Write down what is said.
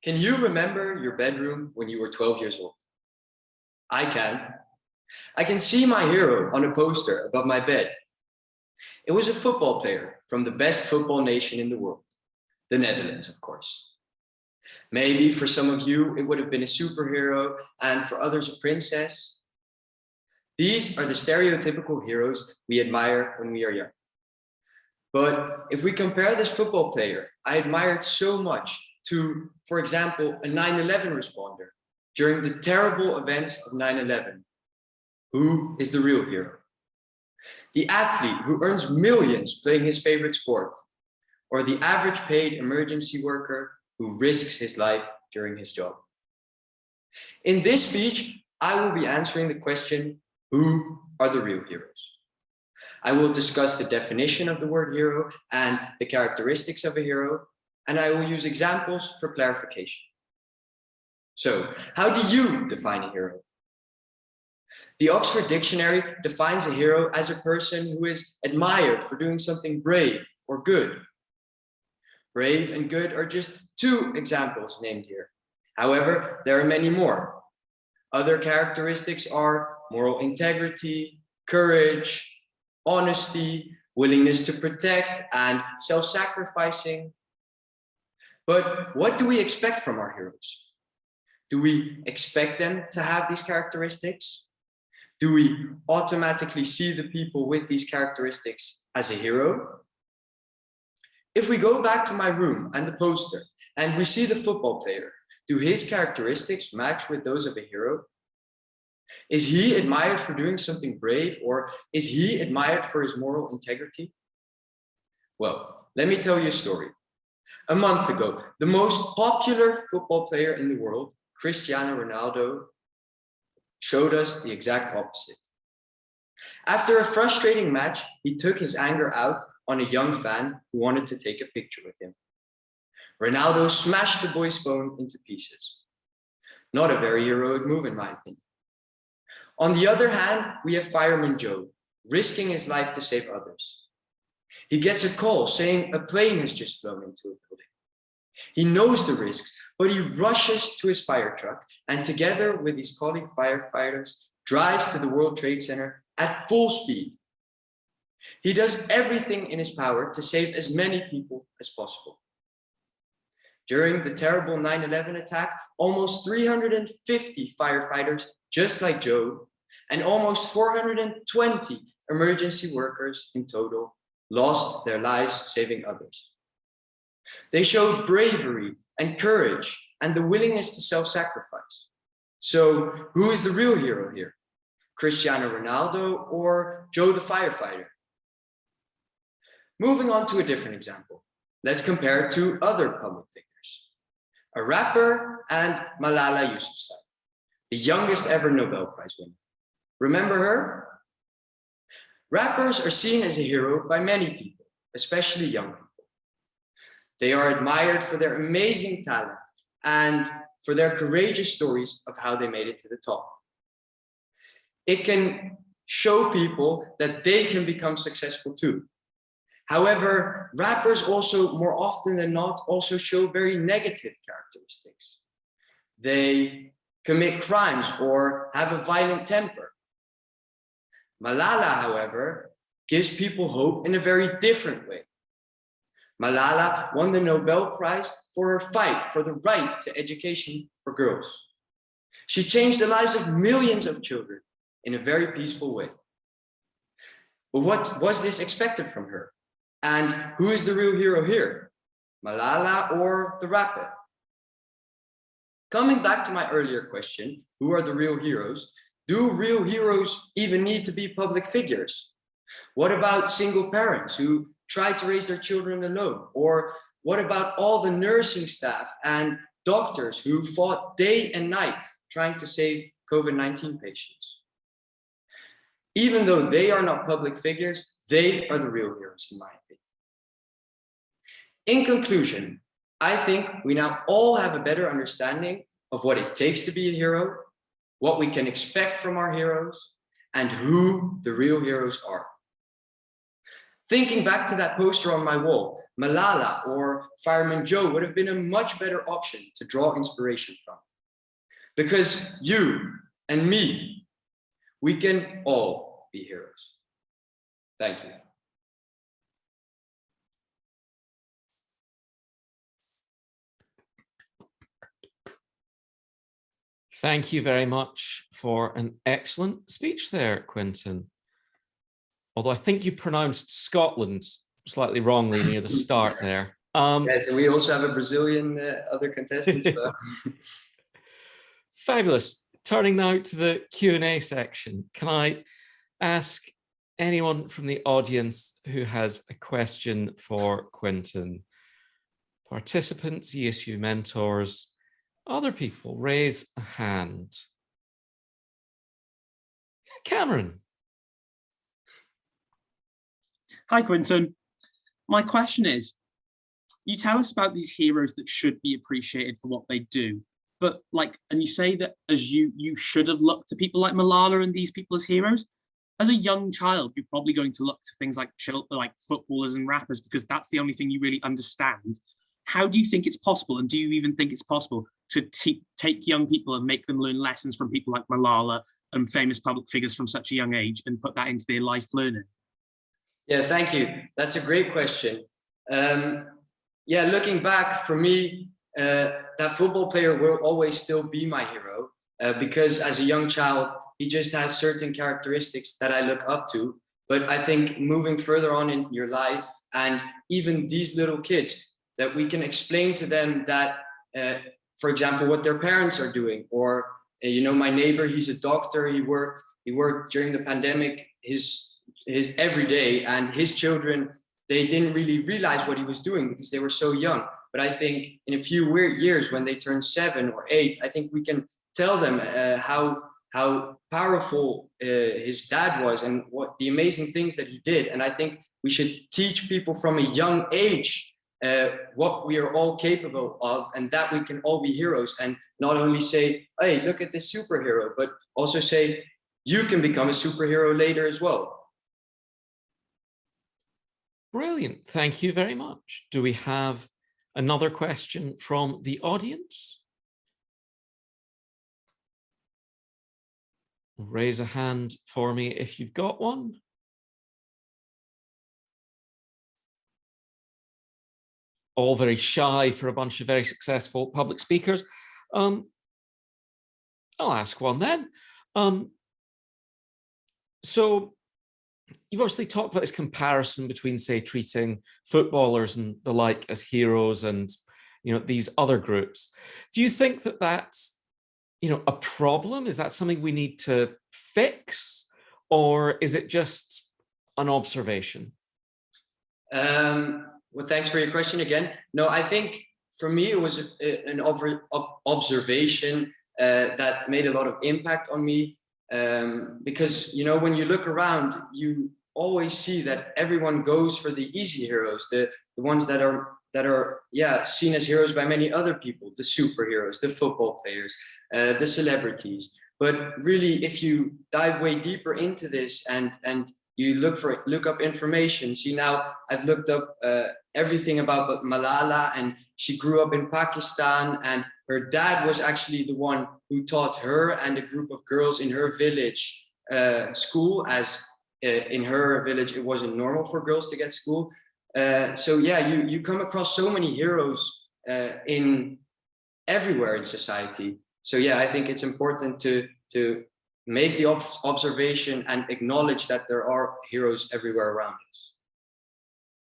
Can you remember your bedroom when you were 12 years old? I can. I can see my hero on a poster above my bed. It was a football player from the best football nation in the world, the Netherlands, of course. Maybe for some of you, it would have been a superhero, and for others, a princess. These are the stereotypical heroes we admire when we are young. But if we compare this football player I admired so much to, for example, a 9/11 responder during the terrible events of 9/11, who is the real hero? The athlete who earns millions playing his favorite sport, or the average paid emergency worker who risks his life during his job? In this speech, I will be answering the question, who are the real heroes? I will discuss the definition of the word hero and the characteristics of a hero, and I will use examples for clarification. So, how do you define a hero? The Oxford Dictionary defines a hero as a person who is admired for doing something brave or good. Brave and good are just two examples named here. However, there are many more. Other characteristics are moral integrity, courage, honesty, willingness to protect, and self-sacrificing. But what do we expect from our heroes? Do we expect them to have these characteristics? Do we automatically see the people with these characteristics as a hero? If we go back to my room and the poster and we see the football player, do his characteristics match with those of a hero? Is he admired for doing something brave, or is he admired for his moral integrity? Well, let me tell you a story. A month ago, the most popular football player in the world, Cristiano Ronaldo, showed us the exact opposite. After a frustrating match, he took his anger out on a young fan who wanted to take a picture with him. Ronaldo smashed the boy's phone into pieces. Not a very heroic move, in my opinion. On the other hand, we have fireman Joe, risking his life to save others. He gets a call saying a plane has just flown into a building. He knows the risks, but he rushes to his fire truck and together with his colleague firefighters, drives to the World Trade Center at full speed. He does everything in his power to save as many people as possible. During the terrible 9/11 attack, almost 350 firefighters, just like Joe, and almost 420 emergency workers in total lost their lives saving others. They showed bravery and courage and the willingness to self-sacrifice. So who is the real hero here? Cristiano Ronaldo or Joe the firefighter? Moving on to a different example. Let's compare it to other public figures. A rapper and Malala Yousafzai, the youngest ever Nobel Prize winner. Remember her? Rappers are seen as a hero by many people, especially young people. They are admired for their amazing talent and for their courageous stories of how they made it to the top. It can show people that they can become successful too. However, rappers also, more often than not, also show very negative characteristics. They commit crimes or have a violent temper. Malala, however, gives people hope in a very different way. Malala won the Nobel Prize for her fight for the right to education for girls. She changed the lives of millions of children in a very peaceful way. But what was this expected from her? And who is the real hero here? Malala or the rapper? Coming back to my earlier question, who are the real heroes? Do real heroes even need to be public figures? What about single parents who try to raise their children alone? Or what about all the nursing staff and doctors who fought day and night trying to save COVID-19 patients? Even though they are not public figures, they are the real heroes in my opinion. In conclusion, I think we now all have a better understanding of what it takes to be a hero, what we can expect from our heroes, and who the real heroes are. Thinking back to that poster on my wall, Malala or Fireman Joe would have been a much better option to draw inspiration from. Because you and me, we can all be heroes. Thank you. Thank you very much for an excellent speech there, Quinten. Although I think you pronounced Scotland slightly wrongly near the start there. Yes, and we also have a Brazilian other contestant. Fabulous. Turning now to the Q&A section. Can I ask anyone from the audience who has a question for Quinten? Participants, ESU mentors, other people, raise a hand. Cameron. Hi, Quinten. My question is, you tell us about these heroes that should be appreciated for what they do, but and you say that as you should have looked to people like Malala and these people as heroes. As a young child, you're probably going to look to things like footballers and rappers because that's the only thing you really understand. How do you think it's possible, and do you even think it's possible to take young people and make them learn lessons from people like Malala and famous public figures from such a young age and put that into their life learning? Yeah, thank you. That's a great question. Yeah, looking back, for me, that football player will always still be my hero because as a young child, he just has certain characteristics that I look up to. But I think moving further on in your life, and even these little kids, that we can explain to them that, for example, what their parents are doing, or my neighbor, he's a doctor. He worked during the pandemic, his every day, and his children, they didn't really realize what he was doing because they were so young. But I think in a few years, when they turn 7 or 8, I think we can tell them how powerful his dad was and what the amazing things that he did. And I think we should teach people from a young age what we are all capable of, and that we can all be heroes, and not only say, hey, look at this superhero, but also say, you can become a superhero later as well. Brilliant. Thank you very much. Do we have another question from the audience? Raise a hand for me if you've got one. All very shy for a bunch of very successful public speakers. I'll ask one then. So you've obviously talked about this comparison between, say, treating footballers and the like as heroes and, these other groups. Do you think that that's, a problem? Is that something we need to fix, or is it just an observation? Well, thanks for your question again. No, I think for me, it was an observation that made a lot of impact on me. Because, when you look around, you always see that everyone goes for the easy heroes, the ones that are seen as heroes by many other people, the superheroes, the football players, the celebrities. But really, if you dive way deeper into this and you look up information. See, now I've looked up everything about Malala, and she grew up in Pakistan, and her dad was actually the one who taught her and a group of girls in her village school, as in her village it wasn't normal for girls to get school. So yeah, you come across so many heroes in everywhere in society. So yeah, I think it's important to make the observation and acknowledge that there are heroes everywhere around us.